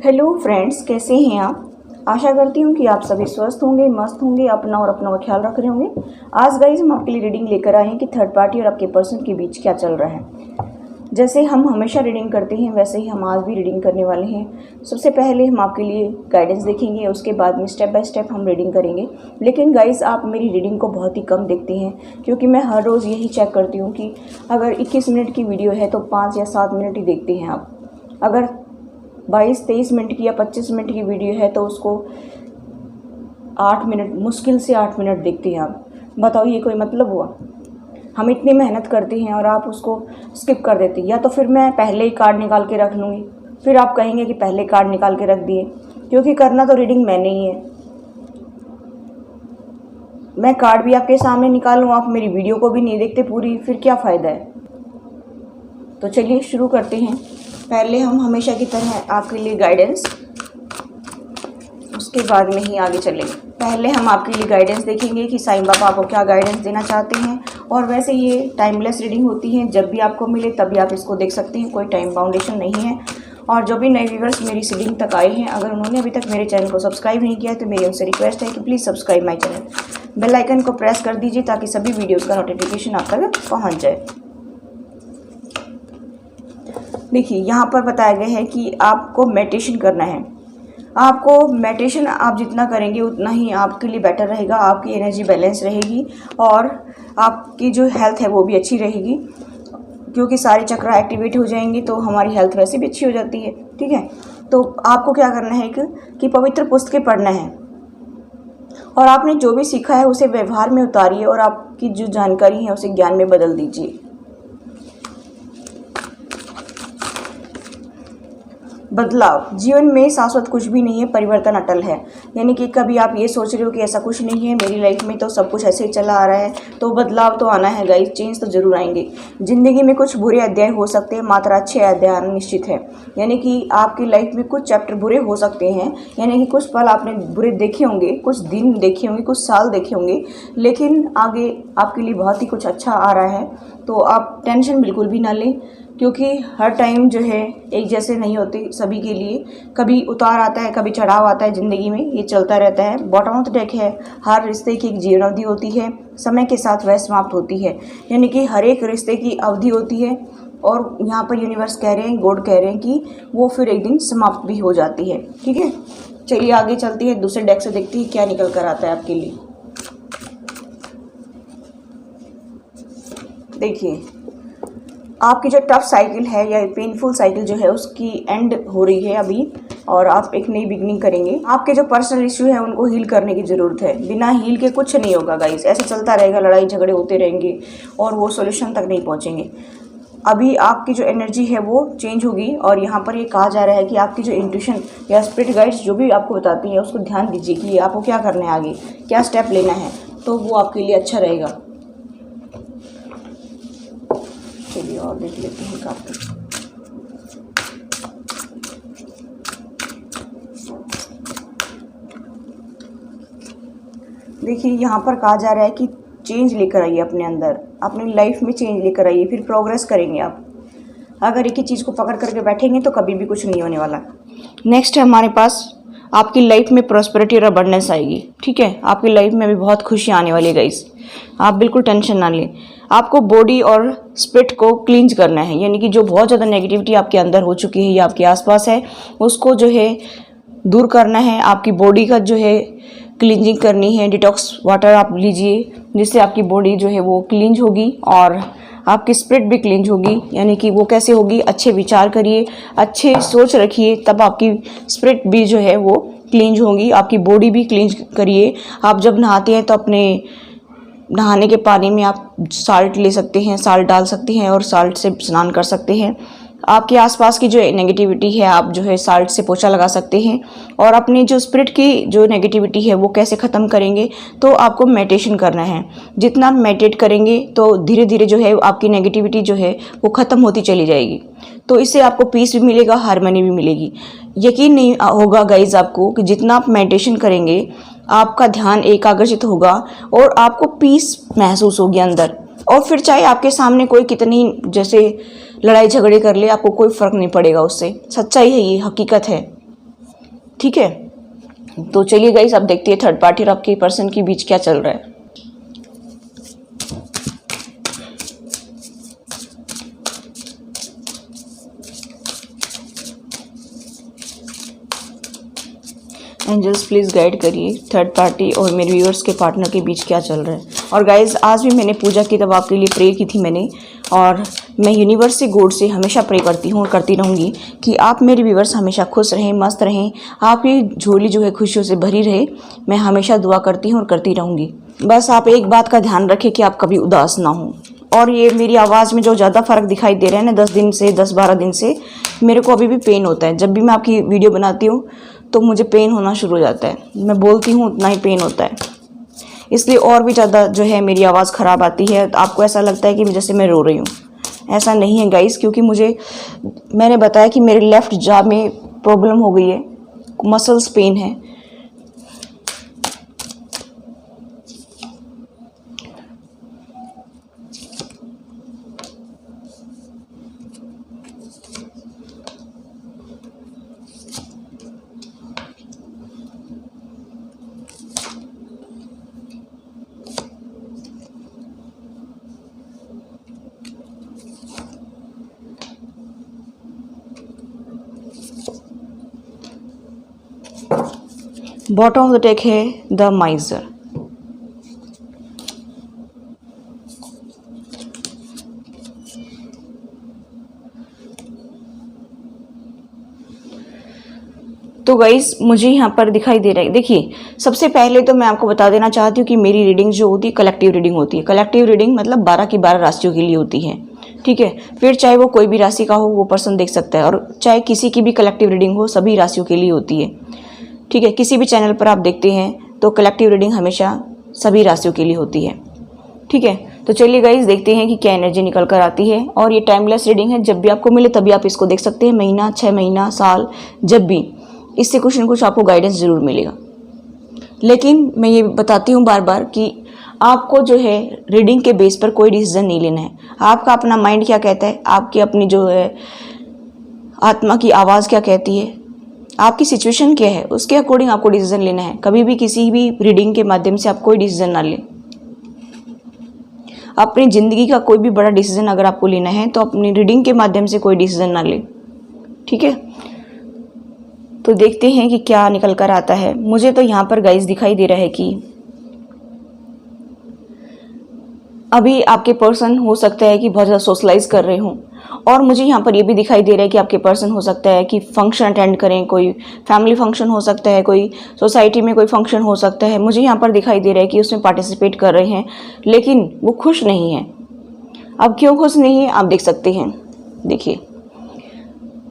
Hello friends, कैसे हैं आप। आशा करती हूँ कि आप सभी स्वस्थ होंगे, मस्त होंगे, अपना और अपनों का ख्याल रख रहे होंगे। आज गाइज हम आपके लिए रीडिंग लेकर आए हैं कि थर्ड पार्टी और आपके पर्सन के बीच क्या चल रहा है। जैसे हम हमेशा रीडिंग करते हैं वैसे ही हम आज भी रीडिंग करने वाले हैं। सबसे पहले हम आपके लिए गाइडेंस देखेंगे, उसके बाद में स्टेप बाय स्टेप हम रीडिंग करेंगे। लेकिन गाइज आप मेरी रीडिंग को बहुत ही कम देखते हैं, क्योंकि मैं हर रोज़ यही चेक करती हूँ कि अगर 21 मिनट की वीडियो है तो 5 या 7 मिनट ही देखते हैं आप। अगर 22-23 मिनट की या 25 मिनट की वीडियो है तो उसको 8 मिनट, मुश्किल से 8 मिनट देखते हैं आप। बताओ ये कोई मतलब हुआ। हम इतनी मेहनत करते हैं और आप उसको स्किप कर देते हैं। या तो फिर मैं पहले ही कार्ड निकाल के रख लूँगी, फिर आप कहेंगे कि पहले कार्ड निकाल के रख दिए, क्योंकि करना तो रीडिंग मैंने ही है। मैं कार्ड भी आपके सामने निकालूँ, आप मेरी वीडियो को भी नहीं देखते पूरी, फिर क्या फ़ायदा है। तो चलिए शुरू करते हैं। पहले हम हमेशा की तरह आपके लिए गाइडेंस, उसके बाद में ही आगे चलेंगे। पहले हम आपके लिए गाइडेंस देखेंगे कि साईं बाबा आपको क्या गाइडेंस देना चाहते हैं। और वैसे ये टाइमलेस रीडिंग होती है, जब भी आपको मिले तभी आप इसको देख सकते हैं, कोई टाइम बाउंडेशन नहीं है। और जो भी नए व्यूअर्स मेरी रीडिंग तक आए हैं, अगर उन्होंने अभी तक मेरे चैनल को सब्सक्राइब नहीं किया है तो मेरी उनसे रिक्वेस्ट है कि please subscribe my channel, bell icon को प्रेस कर दीजिए ताकि सभी वीडियोज़ का नोटिफिकेशन आप तक पहुँच जाए। देखिए यहाँ पर बताया गया है कि आपको मेडिटेशन करना है। आपको मेडिटेशन आप जितना करेंगे उतना ही आपके लिए बेटर रहेगा, आपकी एनर्जी बैलेंस रहेगी और आपकी जो हेल्थ है वो भी अच्छी रहेगी, क्योंकि सारे चक्र एक्टिवेट हो जाएंगे तो हमारी हेल्थ वैसे भी अच्छी हो जाती है। ठीक है, तो आपको क्या करना है कि पवित्र पुस्तकें पढ़ना है और आपने जो भी सीखा है उसे व्यवहार में उतारिए और आपकी जो जानकारी है उसे ज्ञान में बदल दीजिए। बदलाव, जीवन में शाश्वत कुछ भी नहीं है, परिवर्तन अटल है। यानी कि कभी आप ये सोच रहे हो कि ऐसा कुछ नहीं है, मेरी लाइफ में तो सब कुछ ऐसे ही चला आ रहा है, तो बदलाव तो आना है गाइस, चेंज तो जरूर आएंगे। ज़िंदगी में कुछ बुरे अध्याय हो सकते हैं, मात्र अच्छे अध्याय निश्चित है। यानी कि आपकी लाइफ में कुछ चैप्टर बुरे हो सकते हैं, यानी कि कुछ पल आपने बुरे देखे होंगे, कुछ दिन देखे होंगे, कुछ साल देखे होंगे, लेकिन आगे आपके लिए बहुत ही कुछ अच्छा आ रहा है। तो आप टेंशन बिल्कुल भी ना लें, क्योंकि हर टाइम जो है एक जैसे नहीं होते सभी के लिए। कभी उतार आता है, कभी चढ़ाव आता है ज़िंदगी में, ये चलता रहता है। बॉटम ऑफ द डेक है, हर रिश्ते की एक जीवन अवधि होती है, समय के साथ वह समाप्त होती है। यानी कि हर एक रिश्ते की अवधि होती है और यहाँ पर यूनिवर्स कह रहे हैं, गॉड कह रहे हैं कि वो फिर एक दिन समाप्त भी हो जाती है। ठीक है, चलिए आगे चलती है, दूसरे डेक से देखती है क्या निकल कर आता है आपके लिए। देखिए आपकी जो टफ साइकिल है या पेनफुल साइकिल जो है उसकी एंड हो रही है अभी, और आप एक नई बिगनिंग करेंगे। आपके जो पर्सनल इश्यू है उनको हील करने की ज़रूरत है, बिना हील के कुछ नहीं होगा गाइस। ऐसे चलता रहेगा, लड़ाई झगड़े होते रहेंगे और वो सॉल्यूशन तक नहीं पहुंचेंगे। अभी आपकी जो एनर्जी है वो चेंज होगी और यहाँ पर ये कहा जा रहा है कि आपकी जो इंट्यूशन या स्पिरिट गाइड्स जो भी आपको बताती है उसको ध्यान दीजिए कि आपको क्या करना है, आगे क्या स्टेप लेना है, तो वो आपके लिए अच्छा रहेगा। चलिए और देख लेते हैं कार्ड। देखिए यहाँ पर कहा जा रहा है कि चेंज लेकर आइए अपने अंदर, अपनी लाइफ में चेंज लेकर आइए, फिर प्रोग्रेस करेंगे आप। अगर एक ही चीज़ को पकड़ करके बैठेंगे तो कभी भी कुछ नहीं होने वाला। नेक्स्ट है हमारे पास, आपकी लाइफ में प्रॉस्पेरिटी और अबंडेंस आएगी। ठीक है, आपकी लाइफ में भी बहुत खुशियाँ आने वाली है गाइस, आप बिल्कुल टेंशन ना लें। आपको बॉडी और स्पिरिट को क्लींज करना है, यानी कि जो बहुत ज़्यादा नेगेटिविटी आपके अंदर हो चुकी है या आपके आसपास है उसको जो है दूर करना है। आपकी बॉडी का जो है क्लींजिंग करनी है, डिटॉक्स वाटर आप लीजिए जिससे आपकी बॉडी जो है वो क्लींज होगी और आपकी स्पिरिट भी क्लींज होगी। यानी कि वो कैसे होगी, अच्छे विचार करिए, अच्छे सोच रखिए, तब आपकी स्पिरिट भी जो है वो क्लींज होगी, आपकी बॉडी भी क्लींज करिए। आप जब नहाते हैं तो अपने नहाने के पानी में आप साल्ट ले सकते हैं, साल्ट डाल सकते हैं और साल्ट से स्नान कर सकते हैं। आपके आसपास की जो नेगेटिविटी है आप जो है साल्ट से पोछा लगा सकते हैं। और अपनी जो स्पिरिट की जो नेगेटिविटी है वो कैसे ख़त्म करेंगे, तो आपको मेडिटेशन करना है। जितना मेडिटेट करेंगे तो धीरे धीरे जो है आपकी नेगेटिविटी जो है वो ख़त्म होती चली जाएगी। तो इससे आपको पीस भी मिलेगा, हार्मनी भी मिलेगी। यकीन नहीं होगा गाइज आपको कि जितना आप मेडिटेशन करेंगे आपका ध्यान एकाग्रचित होगा और आपको पीस महसूस होगी अंदर। और फिर चाहे आपके सामने कोई कितनी जैसे लड़ाई झगड़े कर ले, आपको कोई फ़र्क नहीं पड़ेगा उससे। सच्चाई है, ये हकीकत है। ठीक है, तो चलिए गाइस अब देखते हैं थर्ड पार्टी और आपके पर्सन के बीच क्या चल रहा है। एंजल्स प्लीज़ गाइड करिए थर्ड पार्टी और मेरे व्यूअर्स के पार्टनर के बीच क्या चल रहा है। और गाइज आज भी मैंने पूजा की, तब आपके लिए प्रे की थी मैंने, और मैं यूनिवर्स से गॉड से हमेशा प्रे करती हूँ और करती रहूँगी कि आप मेरे व्यूअर्स हमेशा खुश रहें, मस्त रहें, आपकी झोली जो है खुशियों से भरी रहे। मैं हमेशा दुआ करती हूँ और करती रहूँगी। बस आप एक बात का ध्यान रखें कि आप कभी उदास ना हों। और ये मेरी आवाज़ में जो ज़्यादा फ़र्क दिखाई दे रहा है ना 10-12 दिन से, मेरे को अभी भी पेन होता है। जब भी मैं आपकी वीडियो बनाती हूँ तो मुझे पेन होना शुरू हो जाता है। मैं बोलती हूँ उतना ही पेन होता है, इसलिए और भी ज़्यादा जो है मेरी आवाज़ ख़राब आती है। तो आपको ऐसा लगता है कि जैसे मैं रो रही हूँ, ऐसा नहीं है गाइस, क्योंकि मैंने बताया कि मेरे लेफ़्ट जॉ में प्रॉब्लम हो गई है, मसल्स पेन है। बॉटम ऑफ द डेक है द माइजर। तो गाइस मुझे यहाँ पर दिखाई दे रहा है, देखिए सबसे पहले तो मैं आपको बता देना चाहती हूँ कि मेरी रीडिंग जो होती है कलेक्टिव रीडिंग होती है। कलेक्टिव रीडिंग मतलब 12 की 12 राशियों के लिए होती है, ठीक है। फिर चाहे वो कोई भी राशि का हो वो पर्सन देख सकता है, और चाहे किसी की भी कलेक्टिव रीडिंग हो, सभी राशियों के लिए होती है, ठीक है। किसी भी चैनल पर आप देखते हैं तो कलेक्टिव रीडिंग हमेशा सभी राशियों के लिए होती है, ठीक है। तो चलिए गाइस देखते हैं कि क्या एनर्जी निकल कर आती है। और ये टाइमलेस रीडिंग है, जब भी आपको मिले तभी आप इसको देख सकते हैं, महीना, 6 महीना, साल, जब भी, इससे कुछ न कुछ आपको गाइडेंस ज़रूर मिलेगा। लेकिन मैं ये बताती हूँ बार बार कि आपको जो है रीडिंग के बेस पर कोई डिसीजन नहीं लेना है। आपका अपना माइंड क्या कहता है, आपकी अपनी जो है आत्मा की आवाज़ क्या कहती है, आपकी सिचुएशन क्या है, उसके अकॉर्डिंग आपको डिसीजन लेना है। कभी भी किसी भी रीडिंग के माध्यम से आप कोई डिसीजन ना लें। अपनी ज़िंदगी का कोई भी बड़ा डिसीजन अगर आपको लेना है तो अपनी रीडिंग के माध्यम से कोई डिसीजन ना लें, ठीक है। तो देखते हैं कि क्या निकल कर आता है। मुझे तो यहाँ पर गाइस दिखाई दे रहा है कि अभी आपके पर्सन हो सकता है कि बहुत ज़्यादा सोशलाइज कर रहे हों, और मुझे यहाँ पर ये भी दिखाई दे रहा है कि आपके पर्सन हो सकता है कि फंक्शन अटेंड करें, कोई फैमिली फंक्शन हो सकता है, कोई सोसाइटी में कोई फंक्शन हो सकता है। मुझे यहाँ पर दिखाई दे रहा है कि उसमें पार्टिसिपेट कर रहे हैं, लेकिन वो खुश नहीं हैं। अब क्यों खुश नहीं है आप देख सकते हैं। देखिए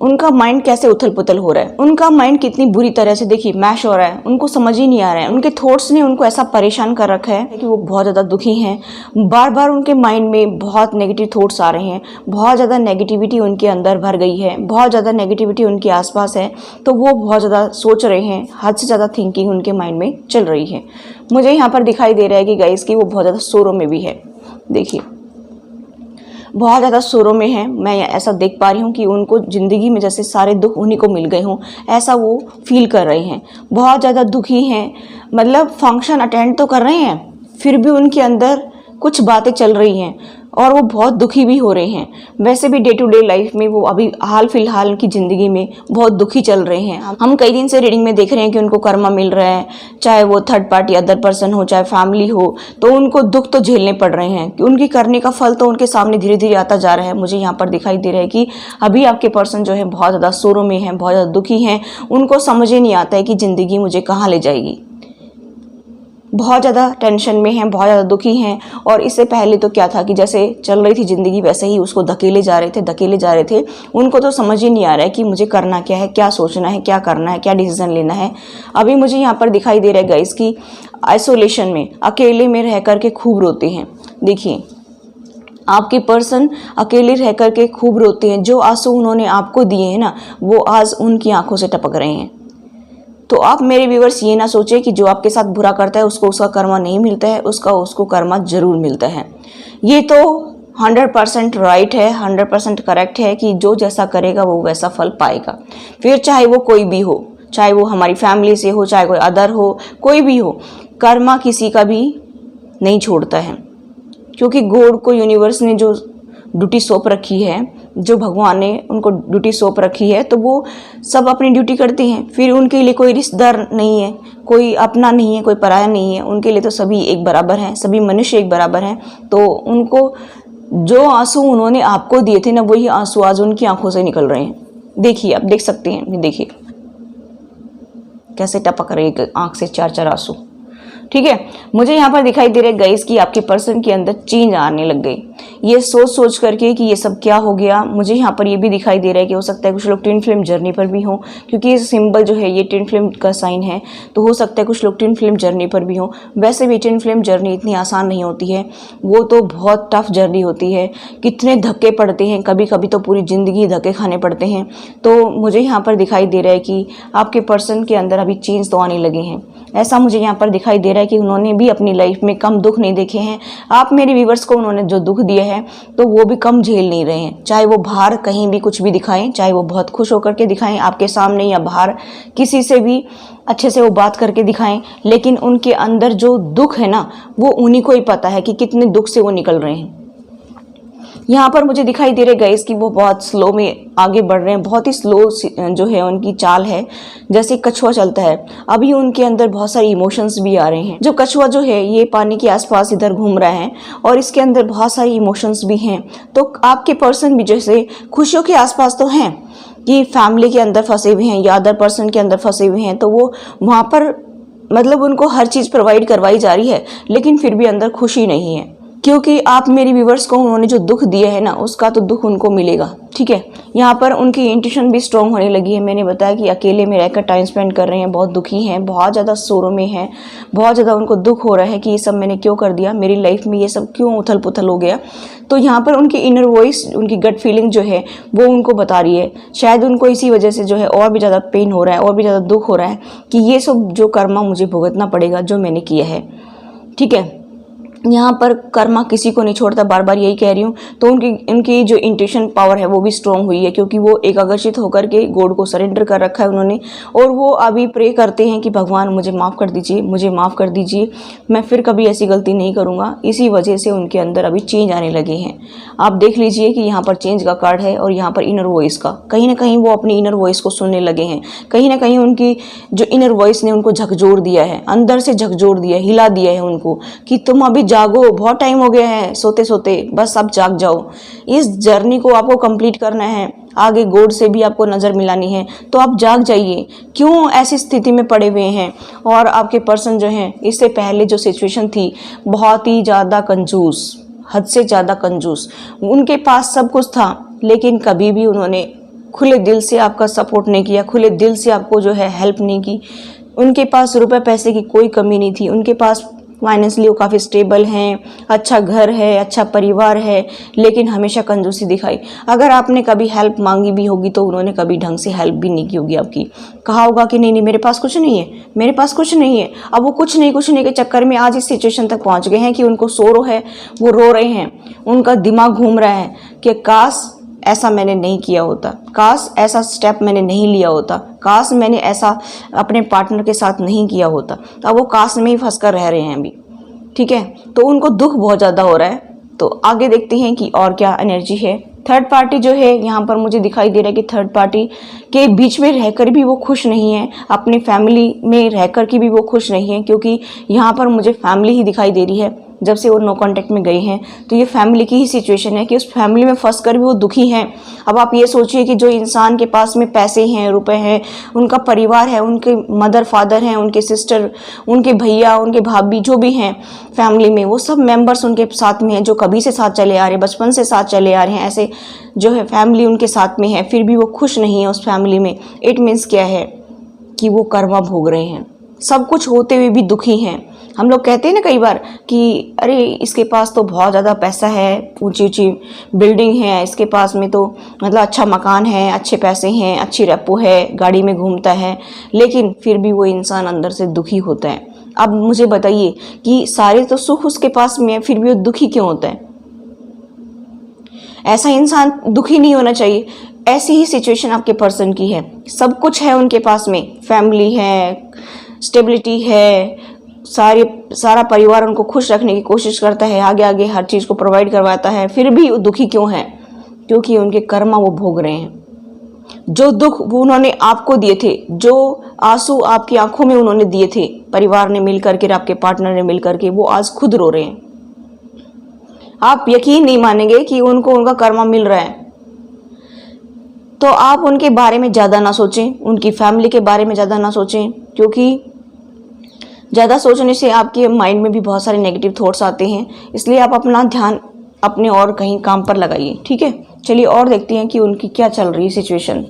उनका माइंड कैसे उथल पुथल हो रहा है, उनका माइंड कितनी बुरी तरह से देखिए मैश हो रहा है, उनको समझ ही नहीं आ रहा है। उनके थॉट्स ने उनको ऐसा परेशान कर रखा है कि वो बहुत ज़्यादा दुखी हैं। बार बार उनके माइंड में बहुत नेगेटिव थॉट्स आ रहे हैं, बहुत ज़्यादा नेगेटिविटी उनके अंदर भर गई है, बहुत ज़्यादा नेगेटिविटी उनके आसपास है, तो वो बहुत ज़्यादा सोच रहे हैं, हद से ज़्यादा थिंकिंग उनके माइंड में चल रही है। मुझे यहाँ पर दिखाई दे रहा है कि गाइस की वो बहुत ज़्यादा शोरों में भी है। देखिए बहुत ज़्यादा शोरों में है। मैं ऐसा देख पा रही हूँ कि उनको ज़िंदगी में जैसे सारे दुख उन्हीं को मिल गए हों, ऐसा वो फील कर रहे हैं। बहुत ज़्यादा दुखी हैं, मतलब फंक्शन अटेंड तो कर रहे हैं फिर भी उनके अंदर कुछ बातें चल रही हैं और वो बहुत दुखी भी हो रहे हैं। वैसे भी डे टू डे लाइफ में वो अभी हाल फिलहाल की ज़िंदगी में बहुत दुखी चल रहे हैं। हम कई दिन से रीडिंग में देख रहे हैं कि उनको कर्मा मिल रहा है, चाहे वो थर्ड पार्टी अदर पर्सन हो, चाहे फैमिली हो, तो उनको दुख तो झेलने पड़ रहे हैं कि उनकी करने का फल तो उनके सामने धीरे धीरे आता जा रहा है। मुझे यहाँ पर दिखाई दे रहा है कि अभी आपके पर्सन जो है बहुत ज़्यादा शोरों में हैं, बहुत ज़्यादा दुखी हैं। उनको समझ ही नहीं आता है कि ज़िंदगी मुझे कहाँ ले जाएगी। बहुत ज़्यादा टेंशन में हैं, बहुत ज़्यादा दुखी हैं। और इससे पहले तो क्या था कि जैसे चल रही थी ज़िंदगी वैसे ही उसको धकेले जा रहे थे। उनको तो समझ ही नहीं आ रहा है कि मुझे करना क्या है, क्या सोचना है, क्या करना है, क्या डिसीजन लेना है। अभी मुझे यहाँ पर दिखाई दे रहा है गाइस कि आइसोलेशन में, अकेले में रह कर के खूब रोते हैं। देखिए आपके पर्सन अकेले रह कर के खूब रोते हैं। जो आंसू उन्होंने आपको दिए हैं ना, वो आज उनकी आंखों से टपक रहे हैं। तो आप मेरे व्यूवर्स ये ना सोचें कि जो आपके साथ बुरा करता है उसको उसका कर्मा नहीं मिलता है, उसको कर्मा जरूर मिलता है। ये तो 100% राइट है, 100% करेक्ट है कि जो जैसा करेगा वो वैसा फल पाएगा, फिर चाहे वो कोई भी हो, चाहे वो हमारी फैमिली से हो, चाहे कोई अदर हो, कोई भी हो, कर्मा किसी का भी नहीं छोड़ता है। क्योंकि गॉड को यूनिवर्स ने जो ड्यूटी सौंप रखी है, जो भगवान ने उनको ड्यूटी सौंप रखी है, तो वो सब अपनी ड्यूटी करते हैं। फिर उनके लिए कोई रिश्तेदार नहीं है, कोई अपना नहीं है, कोई पराया नहीं है, उनके लिए तो सभी एक बराबर हैं, सभी मनुष्य एक बराबर हैं। तो उनको जो आंसू उन्होंने आपको दिए थे ना, वही आंसू आज उनकी आंखों से निकल रहे हैं। देखिए, आप देख सकते हैं, देखिए कैसे टपक रहे हैं आंख से 4-4 आंसू। ठीक है, मुझे यहाँ पर दिखाई दे रहा है गाइस कि आपके पर्सन के अंदर चेंज आने लग गई। ये सोच करके कि ये सब क्या हो गया, मुझे यहाँ पर ये भी दिखाई दे रहा है कि हो सकता है कुछ लोग ट्विन फ्लेम जर्नी पर भी हों, क्योंकि ये सिंबल जो है ये ट्विन फ्लेम का साइन है। तो हो सकता है कुछ लोग ट्विन फ्लेम जर्नी पर भी हों। वैसे भी ट्विन फ्लेम जर्नी इतनी आसान नहीं होती है, वो तो बहुत टफ जर्नी होती है। कितने धक्के पड़ते हैं, कभी कभी तो पूरी ज़िंदगी धक्के खाने पड़ते हैं। तो मुझे यहाँ पर दिखाई दे रहा है कि आपके पर्सन के अंदर अभी चेंज तो आने लगे हैं। ऐसा मुझे यहाँ पर दिखाई दे रहा है कि उन्होंने भी अपनी लाइफ में कम दुख नहीं देखे हैं। आप मेरे व्यूवर्स को उन्होंने जो दुख दिया है तो वो भी कम झेल नहीं रहे हैं। चाहे वो बाहर कहीं भी कुछ भी दिखाएं, चाहे वो बहुत खुश होकर के दिखाएं आपके सामने या बाहर किसी से भी अच्छे से वो बात करके दिखाएं, लेकिन उनके अंदर जो दुख है ना, वो उन्हीं को ही पता है कि कितने दुख से वो निकल रहे हैं। यहाँ पर मुझे दिखाई दे रहे गाइस कि वो बहुत स्लो में आगे बढ़ रहे हैं, बहुत ही स्लो जो है उनकी चाल है, जैसे कछुआ चलता है। अभी उनके अंदर बहुत सारे इमोशंस भी आ रहे हैं। जो कछुआ जो है ये पानी के आसपास इधर घूम रहा है और इसके अंदर बहुत सारे इमोशंस भी हैं। तो आपके पर्सन भी जैसे खुशियों के आसपास तो हैं कि फैमिली के अंदर फंसे हुए हैं या अदर पर्सन के अंदर फंसे हुए हैं, तो वो वहाँ पर मतलब उनको हर चीज़ प्रोवाइड करवाई जा रही है, लेकिन फिर भी अंदर खुशी नहीं है। क्योंकि आप मेरी व्यूवर्स को उन्होंने जो दुख दिया है ना, उसका तो दुख उनको मिलेगा। ठीक है, यहाँ पर उनकी इंट्यूशन भी स्ट्रॉन्ग होने लगी है। मैंने बताया कि अकेले में रहकर टाइम स्पेंड कर रहे हैं, बहुत दुखी हैं, बहुत ज़्यादा शोरों में हैं, बहुत ज़्यादा उनको दुख हो रहा है कि ये सब मैंने क्यों कर दिया, मेरी लाइफ में ये सब क्यों उथल पुथल हो गया। तो यहाँ पर उनकी इनर वॉइस, उनकी गट फीलिंग जो है वो उनको बता रही है। शायद उनको इसी वजह से जो है और भी ज़्यादा पेन हो रहा है, और भी ज़्यादा दुख हो रहा है कि ये सब जो कर्मा मुझे भुगतना पड़ेगा जो मैंने किया है। ठीक है, यहाँ पर कर्मा किसी को नहीं छोड़ता, बार बार यही कह रही हूँ। तो उनकी जो इंट्यूशन पावर है वो भी स्ट्रॉन्ग हुई है, क्योंकि वो एक आकर्षित होकर के गॉड को सरेंडर कर रखा है उन्होंने। और वो अभी प्रे करते हैं कि भगवान मुझे माफ़ कर दीजिए, मुझे माफ़ कर दीजिए, मैं फिर कभी ऐसी गलती नहीं करूँगा। इसी वजह से उनके अंदर अभी चेंज आने लगे हैं। आप देख लीजिए कि यहाँ पर चेंज का कार्ड है और यहाँ पर इनर वॉइस का। कहीं ना कहीं वो अपनी इनर वॉइस को सुनने लगे हैं। कहीं ना कहीं उनकी जो इनर वॉइस ने उनको झकझोर दिया है, अंदर से झकझोर दिया, हिला दिया है उनको कि तुम अभी जागो, बहुत टाइम हो गया है सोते सोते, बस अब जाग जाओ। इस जर्नी को आपको कंप्लीट करना है, आगे गॉड से भी आपको नज़र मिलानी है, तो आप जाग जाइए। क्यों ऐसी स्थिति में पड़े हुए हैं? और आपके पर्सन जो हैं, इससे पहले जो सिचुएशन थी, बहुत ही ज़्यादा कंजूस, हद से ज़्यादा कंजूस। उनके पास सब कुछ था, लेकिन कभी भी उन्होंने खुले दिल से आपका सपोर्ट नहीं किया, खुले दिल से आपको जो है हेल्प नहीं की। उनके पास रुपए पैसे की कोई कमी नहीं थी, उनके पास फाइनेंशियली वो काफ़ी स्टेबल हैं, अच्छा घर है, अच्छा परिवार है, लेकिन हमेशा कंजूसी दिखाई। अगर आपने कभी हेल्प मांगी भी होगी तो उन्होंने कभी ढंग से हेल्प भी नहीं की होगी आपकी। कहा होगा कि नहीं नहीं मेरे पास कुछ नहीं है, मेरे पास कुछ नहीं है। अब वो कुछ नहीं के चक्कर में आज इस सिचुएशन तक पहुंच गए हैं कि उनको शोरो है, वो रो रहे हैं, उनका दिमाग घूम रहा है कि काश ऐसा मैंने नहीं किया होता, काश ऐसा स्टेप मैंने नहीं लिया होता, काश मैंने ऐसा अपने पार्टनर के साथ नहीं किया होता। तो अब वो काश में ही फंस कर रह रहे हैं अभी। ठीक है, तो उनको दुख बहुत ज़्यादा हो रहा है। तो आगे देखते हैं कि और क्या एनर्जी है। थर्ड पार्टी जो है यहाँ पर मुझे दिखाई दे रहा है कि थर्ड पार्टी के बीच में रहकर भी वो खुश नहीं है, अपनी फैमिली में रहकर के भी वो खुश नहीं है, क्योंकि यहाँ पर मुझे फैमिली ही दिखाई दे रही है। जब से वो नो कांटेक्ट में गए हैं तो ये फैमिली की ही सिचुएशन है कि उस फैमिली में फंस कर भी वो दुखी हैं। अब आप ये सोचिए कि जो इंसान के पास में पैसे हैं, रुपए हैं, उनका परिवार है, उनके मदर फादर हैं, उनके सिस्टर, उनके भैया, उनके भाभी जो भी हैं फैमिली में, वो सब मेंबर्स उनके साथ में हैं, जो कभी से साथ चले आ रहे हैं, बचपन से साथ चले आ रहे हैं, ऐसे जो है फैमिली उनके साथ में है, फिर भी वो खुश नहीं है उस फैमिली में। इट मीन्स क्या है कि वो कर्मा भोग रहे हैं, सब कुछ होते हुए भी दुखी हैं। हम लोग कहते हैं ना कई बार कि अरे इसके पास तो बहुत ज़्यादा पैसा है, ऊंची ऊंची बिल्डिंग है, इसके पास में तो मतलब अच्छा मकान है, अच्छे पैसे हैं, अच्छी रेपो है, गाड़ी में घूमता है, लेकिन फिर भी वो इंसान अंदर से दुखी होता है। अब मुझे बताइए कि सारे तो सुख उसके पास में है, फिर भी वो दुखी क्यों होता है? ऐसा इंसान दुखी नहीं होना चाहिए। ऐसी ही सिचुएशन आपके पर्सन की है। सब कुछ है उनके पास में, फैमिली है, स्टेबिलिटी है, सारा परिवार उनको खुश रखने की कोशिश करता है, आगे आगे हर चीज़ को प्रोवाइड करवाता है, फिर भी वो दुखी क्यों है? क्योंकि उनके कर्मा वो भोग रहे हैं। जो दुख वो उन्होंने आपको दिए थे, जो आंसू आपकी आंखों में उन्होंने दिए थे, परिवार ने मिल करके, आपके पार्टनर ने मिल करके, वो आज खुद रो रहे हैं। आप यकीन नहीं मानेंगे कि उनको उनका कर्मा मिल रहा है। तो आप उनके बारे में ज़्यादा ना सोचें, उनकी फैमिली के बारे में ज़्यादा ना सोचें, क्योंकि ज़्यादा सोचने से आपके माइंड में भी बहुत सारे नेगेटिव थॉट्स आते हैं। इसलिए आप अपना ध्यान अपने और कहीं काम पर लगाइए, ठीक है। चलिए और देखते हैं कि उनकी क्या चल रही है सिचुएशन।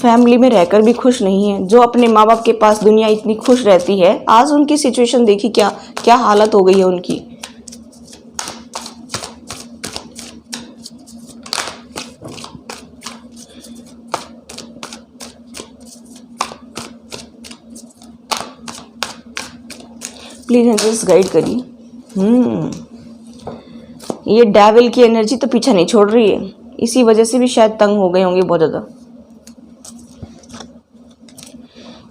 फैमिली में रहकर भी खुश नहीं है, जो अपने माँ बाप के पास दुनिया इतनी खुश रहती है, आज उनकी सिचुएशन देखिए क्या क्या हालत हो गई है उनकी। प्लीज एंजल्स गाइड करिए। ये डेविल की एनर्जी तो पीछा नहीं छोड़ रही है, इसी वजह से भी शायद तंग हो गए होंगे बहुत ज़्यादा।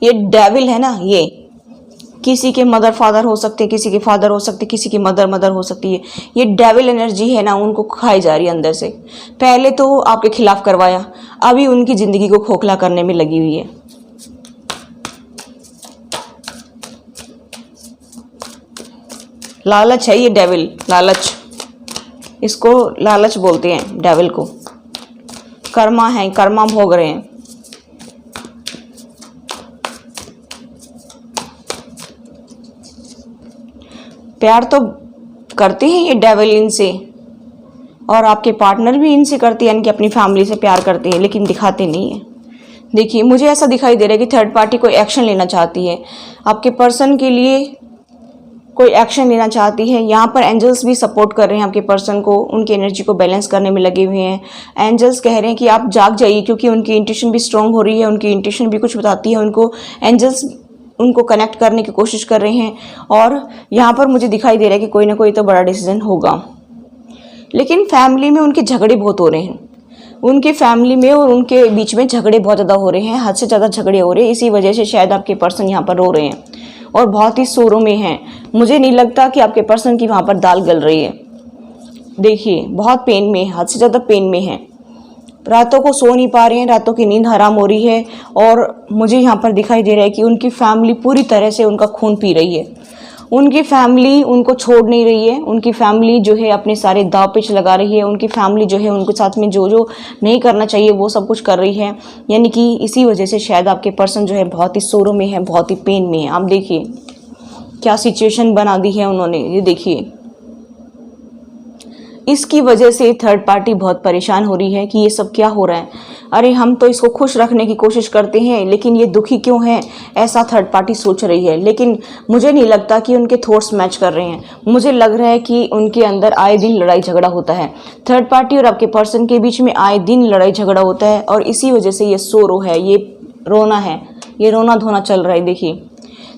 ये डेविल है ना, ये किसी के मदर फादर हो सकते, किसी के फादर हो सकते, किसी की मदर हो सकती है। ये डेविल एनर्जी है ना, उनको खाई जा रही है अंदर से। पहले तो आपके खिलाफ करवाया, अभी उनकी ज़िंदगी को खोखला करने में लगी हुई है। लालच है ये डेविल, लालच, इसको लालच बोलते हैं डेविल को। कर्मा है, कर्मा भोग रहे हैं। प्यार तो करते हैं ये डेविल इनसे, और आपके पार्टनर भी इनसे करते हैं, यानी कि अपनी फैमिली से प्यार करते हैं, लेकिन दिखाते नहीं है। देखिए मुझे ऐसा दिखाई दे रहा है कि थर्ड पार्टी कोई एक्शन लेना चाहती है, आपके पर्सन के लिए कोई एक्शन लेना चाहती है। यहाँ पर एंजल्स भी सपोर्ट कर रहे हैं आपके पर्सन को, उनकी एनर्जी को बैलेंस करने में लगे हुए हैं। एंजल्स कह रहे हैं कि आप जाग जाइए, क्योंकि उनकी इंट्यूशन भी स्ट्रांग हो रही है, उनकी इंट्यूशन भी कुछ बताती है उनको। एंजल्स उनको कनेक्ट करने की कोशिश कर रहे हैं, और यहाँ पर मुझे दिखाई दे रहा है कि कोई ना कोई तो बड़ा डिसीजन होगा। लेकिन फैमिली में उनके झगड़े बहुत हो रहे हैं, उनके फैमिली में और उनके बीच में झगड़े बहुत ज़्यादा हो रहे हैं, हद से ज़्यादा झगड़े हो रहे हैं। इसी वजह से शायद आपके पर्सन यहाँ पर रो रहे हैं और बहुत ही शोरों में हैं। मुझे नहीं लगता कि आपके पर्सन की वहाँ पर दाल गल रही है। देखिए बहुत पेन में, हद से ज़्यादा पेन में है, रातों को सो नहीं पा रहे हैं, रातों की नींद हराम हो रही है। और मुझे यहाँ पर दिखाई दे रहा है कि उनकी फैमिली पूरी तरह से उनका खून पी रही है, उनकी फैमिली उनको छोड़ नहीं रही है, उनकी फैमिली जो है अपने सारे दाव पेच लगा रही है, उनकी फैमिली जो है उनके साथ में जो जो नहीं करना चाहिए वो सब कुछ कर रही है। यानी कि इसी वजह से शायद आपके पर्सन जो है बहुत ही शोरों में है, बहुत ही पेन में है। आप देखिए क्या सिचुएशन बना दी है उन्होंने, ये देखिए। इसकी वजह से थर्ड पार्टी बहुत परेशान हो रही है कि ये सब क्या हो रहा है। अरे हम तो इसको खुश रखने की कोशिश करते हैं, लेकिन ये दुखी क्यों है, ऐसा थर्ड पार्टी सोच रही है। लेकिन मुझे नहीं लगता कि उनके थॉट्स मैच कर रहे हैं। मुझे लग रहा है कि उनके अंदर आए दिन लड़ाई झगड़ा होता है, थर्ड पार्टी और आपके पर्सन के बीच में आए दिन लड़ाई झगड़ा होता है, और इसी वजह से ये शोर है, ये रोना है, ये रोना धोना चल रहा है। देखिए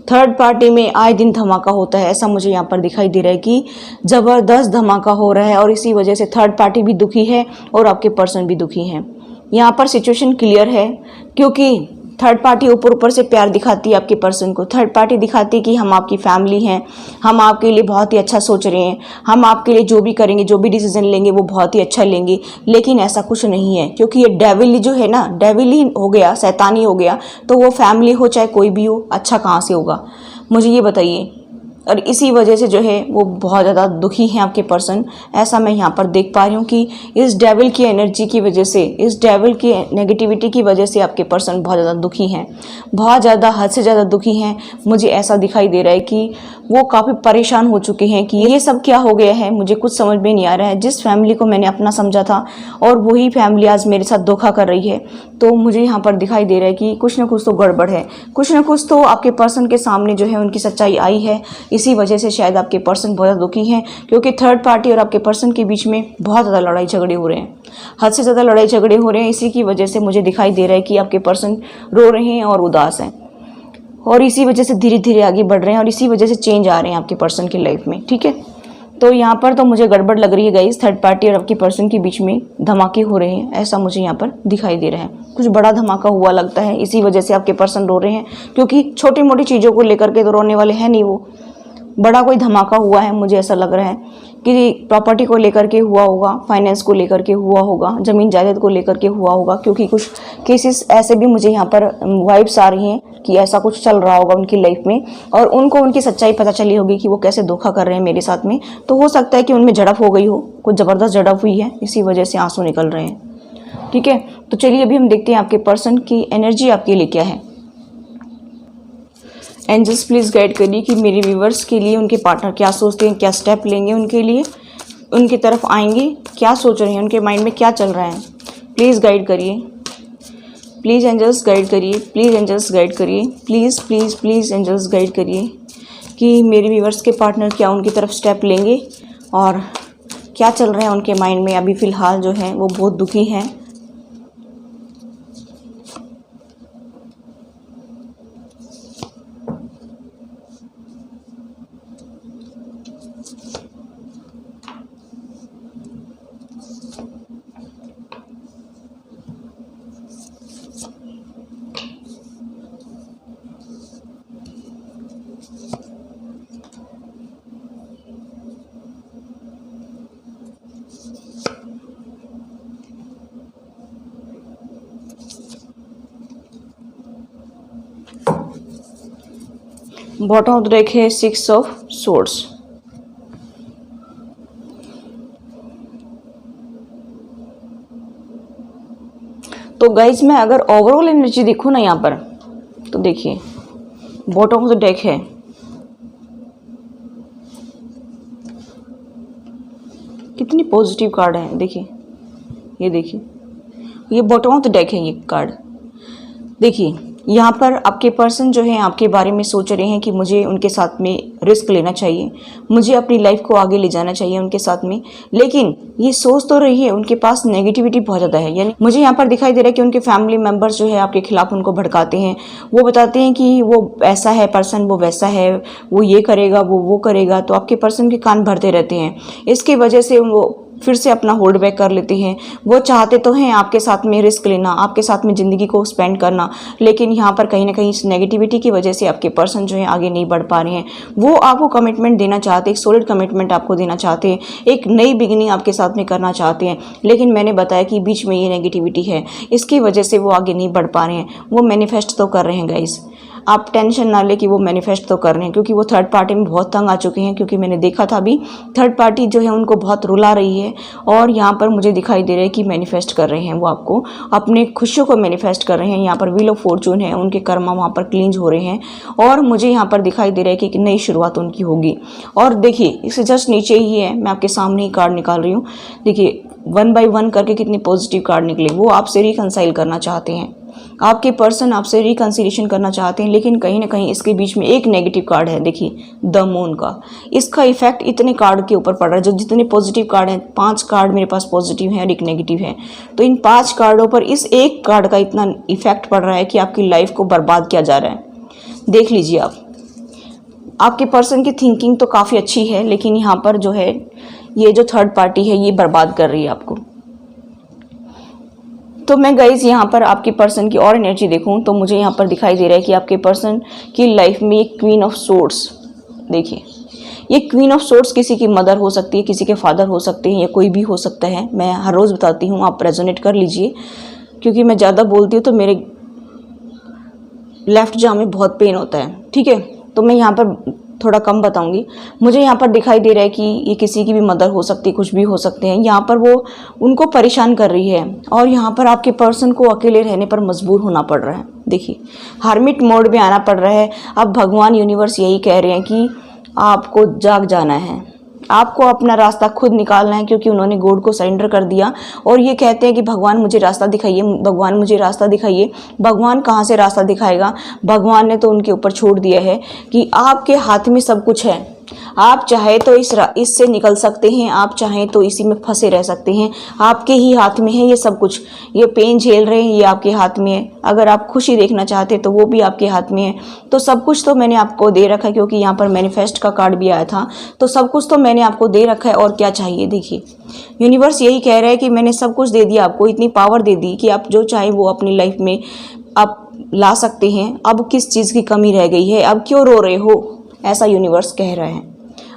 थर्ड पार्टी में आए दिन धमाका होता है, ऐसा मुझे यहाँ पर दिखाई दे रहा है कि ज़बरदस्त धमाका हो रहा है, और इसी वजह से थर्ड पार्टी भी दुखी है और आपके पर्सन भी दुखी हैं। यहाँ पर सिचुएशन क्लियर है, क्योंकि थर्ड पार्टी ऊपर ऊपर से प्यार दिखाती है आपके पर्सन को। थर्ड पार्टी दिखाती है कि हम आपकी फैमिली हैं, हम आपके लिए बहुत ही अच्छा सोच रहे हैं, हम आपके लिए जो भी करेंगे, जो भी डिसीजन लेंगे वो बहुत ही अच्छा लेंगे। लेकिन ऐसा कुछ नहीं है, क्योंकि ये डेविल जो है ना, डेविल ही हो गया, शैतानी हो गया, तो वो फैमिली हो चाहे कोई भी हो, अच्छा कहाँ से होगा मुझे ये बताइए। और इसी वजह से जो है वो बहुत ज़्यादा दुखी हैं आपके पर्सन, ऐसा मैं यहाँ पर देख पा रही हूँ कि इस डेविल की एनर्जी की वजह से, इस डेविल की नेगेटिविटी की वजह से आपके पर्सन बहुत ज़्यादा दुखी हैं, बहुत ज़्यादा, हद से ज़्यादा दुखी हैं। मुझे ऐसा दिखाई दे रहा है कि वो काफ़ी परेशान हो चुके हैं कि ये सब क्या हो गया है, मुझे कुछ समझ में नहीं आ रहा है। जिस फैमिली को मैंने अपना समझा था और वही फैमिली आज मेरे साथ धोखा कर रही है, तो मुझे यहाँ पर दिखाई दे रहा है कि कुछ ना कुछ तो गड़बड़ है, कुछ ना कुछ तो आपके पर्सन के सामने जो है उनकी सच्चाई आई है। इसी वजह से शायद आपके पर्सन बहुत ज़्यादा दुखी हैं, क्योंकि थर्ड पार्टी और आपके पर्सन के बीच में बहुत ज़्यादा लड़ाई झगड़े हो रहे हैं, हद से ज़्यादा लड़ाई झगड़े हो रहे हैं। इसी की वजह से मुझे दिखाई दे रहा है कि आपके पर्सन रो रहे हैं और उदास हैं, और इसी वजह से धीरे धीरे आगे बढ़ रहे हैं, और इसी वजह से चेंज आ रहे हैं आपके पर्सन की लाइफ में। ठीक है, तो यहाँ पर तो मुझे गड़बड़ लग रही है गाइस, थर्ड पार्टी और आपकी पर्सन के बीच में धमाके हो रहे हैं, ऐसा मुझे यहाँ पर दिखाई दे रहा है। कुछ बड़ा धमाका हुआ लगता है, इसी वजह से आपके पर्सन रो रहे हैं, क्योंकि छोटी मोटी चीज़ों को लेकर के तो रोने वाले हैं नहीं, वो बड़ा कोई धमाका हुआ है। मुझे ऐसा लग रहा है कि प्रॉपर्टी को लेकर के हुआ होगा, फाइनेंस को लेकर के हुआ होगा, ज़मीन जायदाद को लेकर के हुआ होगा, क्योंकि कुछ केसेस ऐसे भी मुझे यहाँ पर वाइब्स आ रही हैं कि ऐसा कुछ चल रहा होगा उनकी लाइफ में, और उनको उनकी सच्चाई पता चली होगी कि वो कैसे धोखा कर रहे हैं मेरे साथ में। तो हो सकता है कि उनमें झड़प हो गई हो, कुछ ज़बरदस्त झड़प हुई है, इसी वजह से आंसू निकल रहे हैं। ठीक है, तो चलिए अभी हम देखते हैं आपके पर्सन की एनर्जी आपके लिए क्या है। एंजल्स प्लीज़ गाइड करिए कि मेरे व्यूवर्स के लिए उनके पार्टनर क्या सोचते हैं, क्या स्टेप लेंगे उनके लिए, उनकी तरफ आएंगे, क्या सोच रहे हैं, उनके माइंड में क्या चल रहा है। प्लीज़ गाइड करिए, प्लीज़ एंजल्स गाइड करिए, प्लीज़ एंजल्स गाइड करिए, please please please angels guide करिए कि मेरे व्यूवर्स के पार्टनर क्या उनकी तरफ स्टेप लेंगे और क्या चल रहा है उनके माइंड में। अभी फ़िलहाल जो है वो बहुत दुखी हैं। बॉटम ऑफ द डेक है 6 ऑफ सोर्ड्स। तो गाइज मैं अगर ओवरऑल एनर्जी देखूँ ना यहाँ पर, तो देखिए बॉटम ऑफ द डेक है, कितनी पॉजिटिव कार्ड है। देखिए, ये देखिए, ये बॉटम ऑफ द डेक है ये कार्ड। देखिए यहाँ पर आपके पर्सन जो है आपके बारे में सोच रहे हैं कि मुझे उनके साथ में रिस्क लेना चाहिए, मुझे अपनी लाइफ को आगे ले जाना चाहिए उनके साथ में, लेकिन ये सोच तो रही है, उनके पास नेगेटिविटी बहुत ज़्यादा है। यानी मुझे यहाँ पर दिखाई दे रहा है कि उनके फैमिली मेम्बर्स जो है आपके खिलाफ उनको भड़काते हैं, वो बताते हैं कि वो ऐसा है पर्सन, वो वैसा है, वो ये करेगा, वो करेगा, तो आपके पर्सन के कान भरते रहते हैं। इसकी वजह से वो फिर से अपना होल्ड बैक कर लेते हैं। वो चाहते तो हैं आपके साथ में रिस्क लेना, आपके साथ में ज़िंदगी को स्पेंड करना, लेकिन यहाँ पर कहीं ना कहीं इस नेगेटिविटी की वजह से आपके पर्सन जो है आगे नहीं बढ़ पा रहे हैं। वो आपको कमिटमेंट देना चाहते हैं, एक सॉलिड कमिटमेंट आपको देना चाहते हैं, एक नई बिगिनिंग आपके साथ में करना चाहते हैं, लेकिन मैंने बताया कि बीच में ये नेगेटिविटी है, इसकी वजह से वो आगे नहीं बढ़ पा रहे हैं। वो मैनिफेस्ट तो कर रहे हैं गाइस, आप टेंशन ना ले कि वो मैनिफेस्ट तो कर रहे हैं, क्योंकि वो थर्ड पार्टी में बहुत तंग आ चुके हैं, क्योंकि मैंने देखा था अभी थर्ड पार्टी जो है उनको बहुत रुला रही है, और यहाँ पर मुझे दिखाई दे रहा है कि मैनिफेस्ट कर रहे हैं, वो आपको अपने खुशियों को मैनिफेस्ट कर रहे हैं। यहाँ पर व्हील ऑफ फॉर्चून है, उनके कर्मा वहाँ पर क्लींज हो रहे हैं, और मुझे यहाँ पर दिखाई दे रहा है कि एक नई शुरुआत उनकी होगी। और देखिए इससे जस्ट नीचे ही है, मैं आपके सामने ही कार्ड निकाल रही हूँ, देखिए 1 बाय 1 करके कितने पॉजिटिव कार्ड निकले। वो आपसे रिकंसाइल करना चाहते हैं, आपके पर्सन आपसे रिकंसिलेशन करना चाहते हैं, लेकिन कहीं ना कहीं इसके बीच में एक नेगेटिव कार्ड है। देखिए द मून का, इसका इफेक्ट इतने कार्ड के ऊपर पड़ रहा है। जो जितने पॉजिटिव कार्ड हैं, 5 कार्ड मेरे पास पॉजिटिव हैं और एक नेगेटिव है, तो इन 5 कार्डों पर इस एक कार्ड का इतना इफेक्ट पड़ रहा है कि आपकी लाइफ को बर्बाद किया जा रहा है। देख लीजिए आप, आपके पर्सन की थिंकिंग तो काफ़ी अच्छी है, लेकिन यहाँ पर जो है ये जो थर्ड पार्टी है ये बर्बाद कर रही है आपको। तो मैं गाइज यहाँ पर आपके पर्सन की और एनर्जी देखूँ तो मुझे यहाँ पर दिखाई दे रहा है कि आपके पर्सन की लाइफ में एक क्वीन ऑफ सोर्ड्स, देखिए ये क्वीन ऑफ सोर्ड्स किसी की मदर हो सकती है, किसी के फादर हो सकते हैं, या कोई भी हो सकता है। मैं हर रोज़ बताती हूँ, आप रेजोनेट कर लीजिए, क्योंकि मैं ज़्यादा बोलती हूँ तो मेरे लेफ्ट जाम में बहुत पेन होता है। ठीक है, तो मैं यहाँ पर थोड़ा कम बताऊंगी। मुझे यहाँ पर दिखाई दे रहा है कि ये किसी की भी मदर हो सकती है, कुछ भी हो सकते हैं। यहाँ पर वो उनको परेशान कर रही है, और यहाँ पर आपके पर्सन को अकेले रहने पर मजबूर होना पड़ रहा है। देखिए हार्मिट मोड में आना पड़ रहा है। अब भगवान यूनिवर्स यही कह रहे हैं कि आपको जाग जाना है, आपको अपना रास्ता खुद निकालना है, क्योंकि उन्होंने गॉड को सरेंडर कर दिया और ये कहते हैं कि भगवान मुझे रास्ता दिखाइए, भगवान मुझे रास्ता दिखाइए। भगवान कहाँ से रास्ता दिखाएगा, भगवान ने तो उनके ऊपर छोड़ दिया है कि आपके हाथ में सब कुछ है, आप चाहे तो इससे निकल सकते हैं, आप चाहें तो इसी में फंसे रह सकते हैं। आपके ही हाथ में है ये सब कुछ। ये पेन झेल रहे हैं ये आपके हाथ में है। अगर आप खुशी देखना चाहते हैं तो वो भी आपके हाथ में है। तो सब कुछ तो मैंने आपको दे रखा है, क्योंकि यहाँ पर मैनिफेस्ट का कार्ड भी आया था। तो सब कुछ तो मैंने आपको दे रखा है, और क्या चाहिए। देखिए यूनिवर्स यही कह रहा है कि मैंने सब कुछ दे दिया आपको, इतनी पावर दे दी कि आप जो चाहे वो अपनी लाइफ में आप ला सकते हैं। अब किस चीज़ की कमी रह गई है, अब क्यों रो रहे हो, ऐसा यूनिवर्स कह रहा है।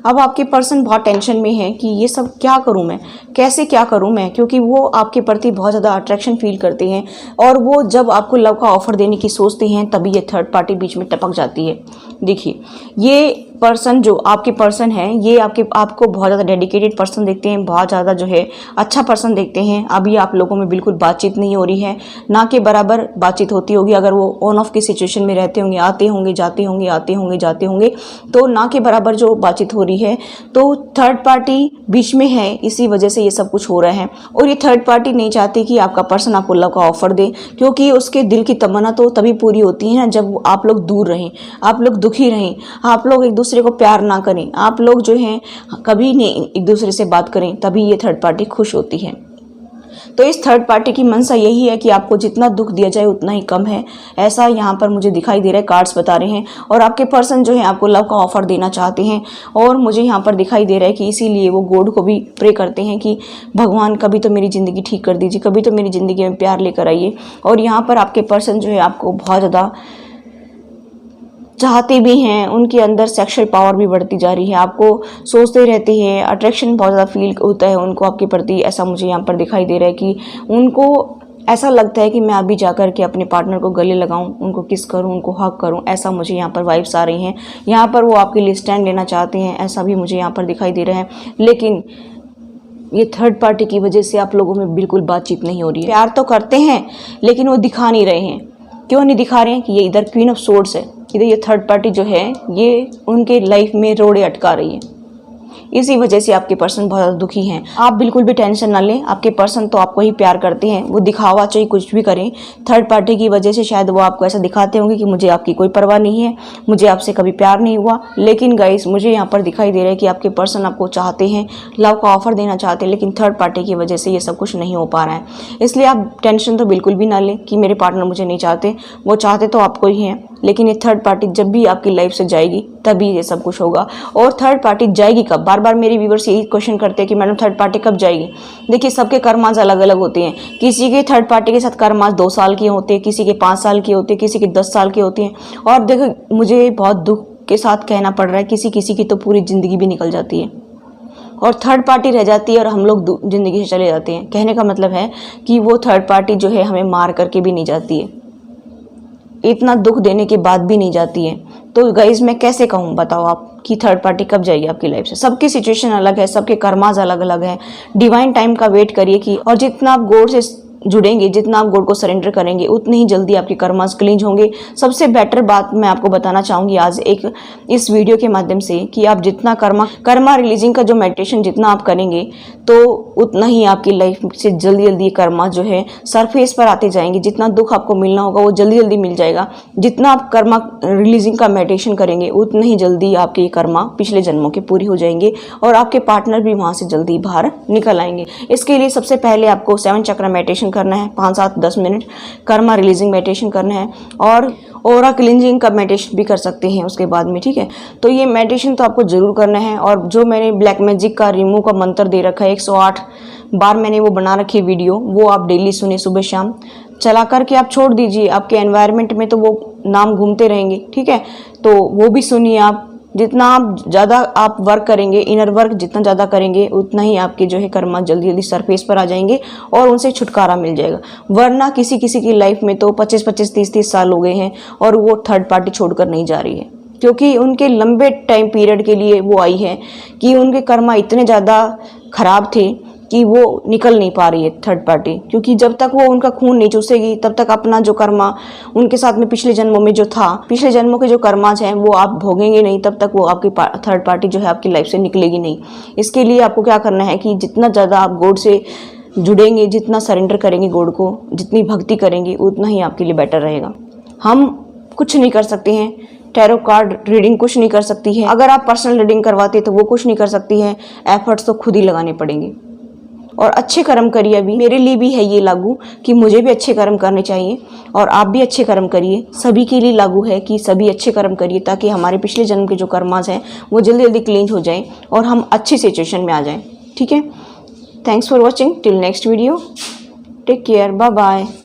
अब आपके पर्सन बहुत टेंशन में है कि ये सब क्या करूं मैं, कैसे क्या करूं मैं, क्योंकि वो आपके प्रति बहुत ज़्यादा अट्रैक्शन फील करते हैं। और वो जब आपको लव का ऑफर देने की सोचते हैं तभी ये थर्ड पार्टी बीच में टपक जाती है। देखिए ये पर्सन जो आपके पर्सन है, ये आपको बहुत ज़्यादा डेडिकेटेड पर्सन देखते हैं, बहुत ज़्यादा जो है अच्छा पर्सन देखते हैं। अभी आप लोगों में बिल्कुल बातचीत नहीं हो रही है, ना के बराबर बातचीत होती होगी। अगर वो ऑन ऑफ की सिचुएशन में रहते होंगे, आते होंगे जाते होंगे, आते होंगे जाते होंगे, तो ना के बराबर जो बातचीत हो रही है। तो थर्ड पार्टी बीच में है, इसी वजह से ये सब कुछ हो रहा है। और ये थर्ड पार्टी नहीं चाहती कि आपका पर्सन आपको लव का ऑफर दे, क्योंकि उसके दिल की तमन्ना तो तभी पूरी होती है ना जब आप लोग दूर रहें, आप लोग दुखी रहें, आप लोग एक दूसरे को प्यार ना करें, आप लोग जो हैं कभी नहीं एक दूसरे से बात करें, तभी ये थर्ड पार्टी खुश होती है। तो इस थर्ड पार्टी की मनसा यही है कि आपको जितना दुख दिया जाए उतना ही कम है, ऐसा यहाँ पर मुझे दिखाई दे रहा है, कार्ड्स बता रहे हैं। और आपके पर्सन जो है आपको लव का ऑफर देना चाहते हैं, और मुझे यहाँ पर दिखाई दे रहा है कि इसीलिए वो गॉड को भी प्रे करते हैं कि भगवान कभी तो मेरी ज़िंदगी ठीक कर दीजिए, कभी तो मेरी ज़िंदगी में प्यार लेकर आइए। और यहाँ पर आपके पर्सन जो है आपको बहुत ज़्यादा चाहते भी हैं, उनके अंदर सेक्सुअल पावर भी बढ़ती जा रही है, आपको सोचते रहते हैं, अट्रैक्शन बहुत ज़्यादा फील होता है उनको आपके प्रति। ऐसा मुझे यहाँ पर दिखाई दे रहा है कि उनको ऐसा लगता है कि मैं अभी जाकर के अपने पार्टनर को गले लगाऊं, उनको किस करूं, उनको हक करूं। ऐसा मुझे यहाँ पर वाइब्स आ रही हैं। यहाँ पर वो आपके लिए स्टैंड लेना चाहते हैं, ऐसा भी मुझे यहाँ पर दिखाई दे रहा है। लेकिन ये थर्ड पार्टी की वजह से आप लोगों में बिल्कुल बातचीत नहीं हो रही है। प्यार तो करते हैं लेकिन वो दिखा नहीं रहे हैं। क्यों नहीं दिखा रहे हैं कि ये इधर क्वीन ऑफ सोर्ड्स है, इधर ये थर्ड पार्टी जो है ये उनके लाइफ में रोड़े अटका रही है। इसी वजह से आपके पर्सन बहुत ज़्यादा दुखी हैं। आप बिल्कुल भी टेंशन ना लें, आपके पर्सन तो आपको ही प्यार करते हैं। वो दिखावा चाहिए कुछ भी करें, थर्ड पार्टी की वजह से शायद वो आपको ऐसा दिखाते होंगे कि मुझे आपकी कोई परवाह नहीं है, मुझे आपसे कभी प्यार नहीं हुआ। लेकिन गाइस मुझे यहाँ पर दिखाई दे रहा है कि आपके पर्सन आपको चाहते हैं, लव का ऑफर देना चाहते हैं, लेकिन थर्ड पार्टी की वजह से ये सब कुछ नहीं हो पा रहा है। इसलिए आप टेंशन तो बिल्कुल भी ना लें कि मेरे पार्टनर मुझे नहीं चाहते, वो चाहते तो आपको ही हैं। लेकिन ये थर्ड पार्टी जब भी आपकी लाइफ से जाएगी तभी ये सब कुछ होगा। और थर्ड पार्टी जाएगी कब? बार बार मेरे व्यूअर्स यही क्वेश्चन करते हैं कि मैडम थर्ड पार्टी कब जाएगी। देखिए सबके कर्माज अलग अलग होते हैं। किसी के थर्ड पार्टी के साथ कर्माज 2 साल के होते हैं, किसी के 5 साल के होते हैं, किसी के 10 साल के होते हैं। और देखो मुझे बहुत दुख के साथ कहना पड़ रहा है, किसी किसी की तो पूरी ज़िंदगी भी निकल जाती है और थर्ड पार्टी रह जाती है और हम लोग ज़िंदगी से चले जाते हैं। कहने का मतलब है कि वो थर्ड पार्टी जो है हमें मार करके भी नहीं जाती है, इतना दुख देने के बाद भी नहीं जाती है। तो गाइज मैं कैसे कहूँ, बताओ आप कि थर्ड पार्टी कब जाएगी आपकी लाइफ से। सबकी सिचुएशन अलग है, सबके कर्माज अलग अलग है। डिवाइन टाइम का वेट करिए कि, और जितना आप गॉड से जुड़ेंगे, जितना आप गॉड को सरेंडर करेंगे, उतनी ही जल्दी आपके कर्मास क्लींज होंगे। सबसे बेटर बात मैं आपको बताना चाहूँगी आज एक इस वीडियो के माध्यम से कि आप जितना कर्मा रिलीजिंग का जो मेडिटेशन जितना आप करेंगे तो उतना ही आपकी लाइफ से जल्दी जल्दी कर्मा जो है सरफेस पर आते जाएंगे। जितना दुख आपको मिलना होगा वो जल्दी जल्दी मिल जाएगा। जितना आप कर्मा रिलीजिंग का मेडिटेशन करेंगे उतना ही जल्दी आपके कर्मा पिछले जन्मों के पूरी हो जाएंगे और आपके पार्टनर भी वहाँ से जल्दी बाहर निकल आएंगे। इसके लिए सबसे पहले आपको 7 चक्र मेडिटेशन करना है, 5, 7, 10 मिनट कर्मा रिलीजिंग मेडिटेशन करना है और ऑरा क्लींजिंग का मेडिटेशन भी कर सकते हैं उसके बाद में, ठीक है। तो ये मेडिटेशन तो आपको जरूर करना है। और जो मैंने ब्लैक मैजिक का रिमूव का मंत्र दे रखा है 108 बार मैंने वो बना रखी है वीडियो, वो आप डेली सुने सुबह शाम। चला करके आप छोड़ दीजिए, आपके एनवायरनमेंट में तो वो नाम घूमते रहेंगे, ठीक है। तो वो भी सुनिए आप। जितना आप ज़्यादा आप वर्क करेंगे, इनर वर्क जितना ज़्यादा करेंगे उतना ही आपके जो है कर्मा जल्दी जल्दी सरफेस पर आ जाएंगे और उनसे छुटकारा मिल जाएगा। वरना किसी किसी की लाइफ में तो 25-25, 30-30 साल हो गए हैं और वो थर्ड पार्टी छोड़कर नहीं जा रही है, क्योंकि उनके लंबे टाइम पीरियड के लिए वो आई है कि उनके कर्मा इतने ज़्यादा खराब थे कि वो निकल नहीं पा रही है थर्ड पार्टी। क्योंकि जब तक वो उनका खून नहीं चूसेगी तब तक अपना जो कर्मा उनके साथ में पिछले जन्मों में जो था, पिछले जन्मों के जो कर्माज हैं वो आप भोगेंगे नहीं, तब तक वो आपकी थर्ड पार्टी जो है आपकी लाइफ से निकलेगी नहीं। इसके लिए आपको क्या करना है कि जितना ज़्यादा आप गॉड से जुड़ेंगे, जितना सरेंडर करेंगे गॉड को, जितनी भक्ति करेंगे उतना ही आपके लिए बेटर रहेगा। हम कुछ नहीं कर सकते हैं, टैरो कार्ड रीडिंग कुछ नहीं कर सकती है। अगर आप पर्सनल रीडिंग करवाते तो वो कुछ नहीं कर सकती है। एफर्ट्स तो खुद ही लगाने पड़ेंगे। और अच्छे कर्म करिए। अभी मेरे लिए भी है ये लागू कि मुझे भी अच्छे कर्म करने चाहिए और आप भी अच्छे कर्म करिए। सभी के लिए लागू है कि सभी अच्छे कर्म करिए ताकि हमारे पिछले जन्म के जो कर्मास हैं वो जल्दी जल्दी क्लीन हो जाएं और हम अच्छी सिचुएशन में आ जाएं। ठीक है, thanks for watching, till next video, take care, bye bye.